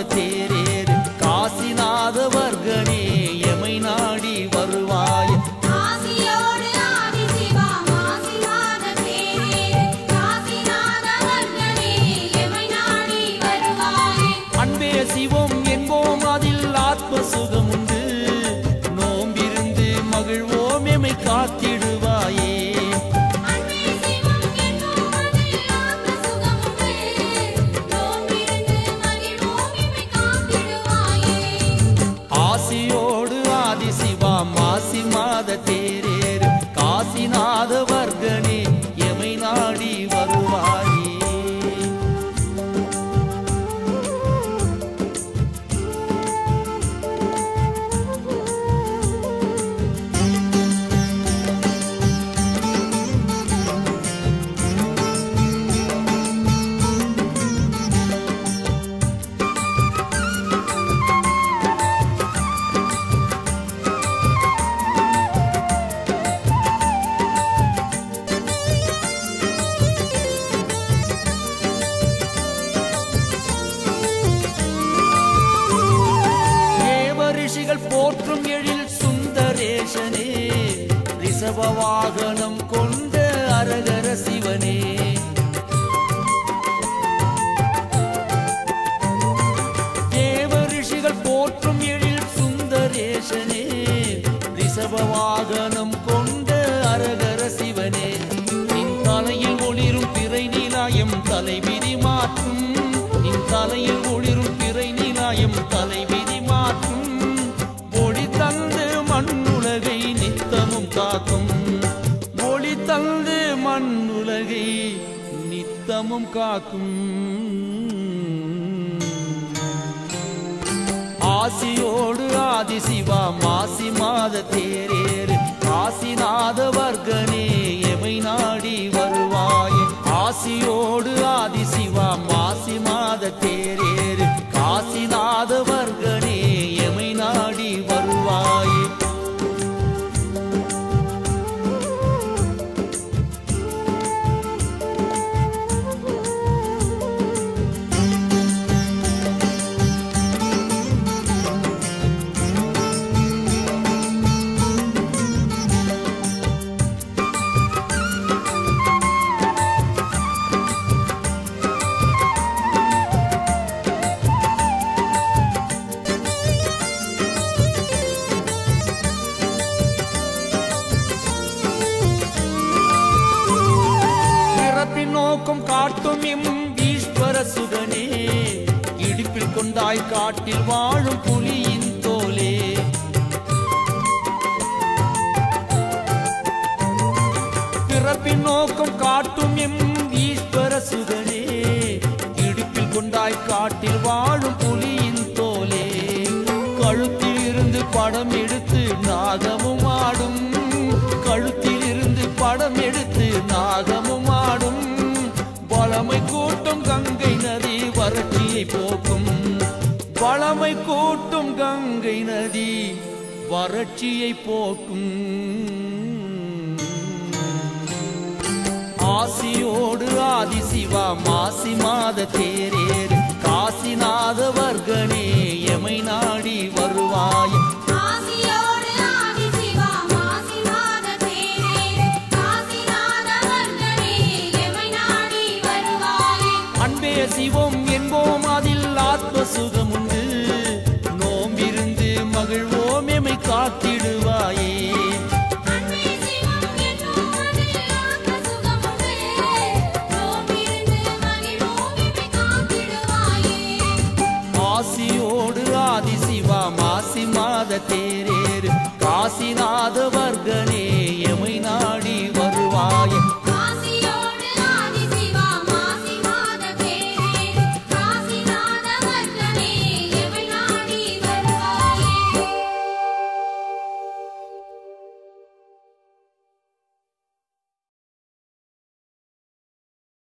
தேரேறு காசிநாத வர்க்கனே எமை நாடி வருவாய் அன்பே சிவம் என்போம் அதில் ஆத்ம சுகம் உண்டு நோம்பிருந்து மகிழ்வோம் எமை காத்திடுவாயே ஆசியோடு ஆதிசிவா மாசி மாத தேரேறு காசிநாத வர்க்கனே எமை நாடி வருவாயே போற்றும் எழில் சுந்தரேசனே ரிஷப வாகனம் கொண்ட அரகர சிவனே தேவ ரிஷிகள் போற்றும் எழில் சுந்தரேசனே ரிஷப வாகனம் கொண்ட அரகர சிவனே நின் தலையில் ஒளிரும் பிறை நிலாயம் தலைவிதி மாற்றும் நின் தலையில் ஒளிரும் பிறை நிலாயம் தலைவிதி மாற்றும் ஒளி தந்து மண்ணுலகை நித்தமும் காக்கும் ஒளி தந்து மண்ணுலகை நித்தமும் காக்கும் ஆசியோடு ஆதிசிவா மாசி மாத தேரேறு காசிநாத வர்க்கனே எமை நாடி வருவாயே ஆசியோடு ஆதிசிவா மாசி மாத தேரேறு காசிநாத வர்க்கனே எமை நாடி வருவாயே நோக்கம் காட்டும் எம் ஈஸ்வர சுகனே இடுப்பில் கொண்டாய் காட்டில் வாழும் புலியின் தோலே பிறப்பின் நோக்கம் காட்டும் எம் ஈஸ்வர சுகனே இடுப்பில் கொண்டாய் காட்டில் வாழும் புலியின் தோலே கழுத்தில் இருந்து படம் எடுத்து நாகமும் ஆடும் கழுத்தில் இருந்து படம் எடுத்து நாகமும் ஆடும் வளமை கூட்டும் கங்கை நதி வறட்சியை போக்கும் வளமை கூட்டும் கங்கை நதி வறட்சியை போக்கும் ஆசியோடு ஆதிசிவா மாசி மாத தேரேறு காசிநாத வர்க்கனே எமை நாடி வருவாய் அன்பே சிவம் என்போம் அதில் ஆத்ம சுகம் உண்டு நோம்பிருந்து மகிழ்வோம் எமை காத்திடுவாயே ஆசியோடு ஆதிசிவா மாசி மாத தேரேறு காசிநாத வர்க்கனே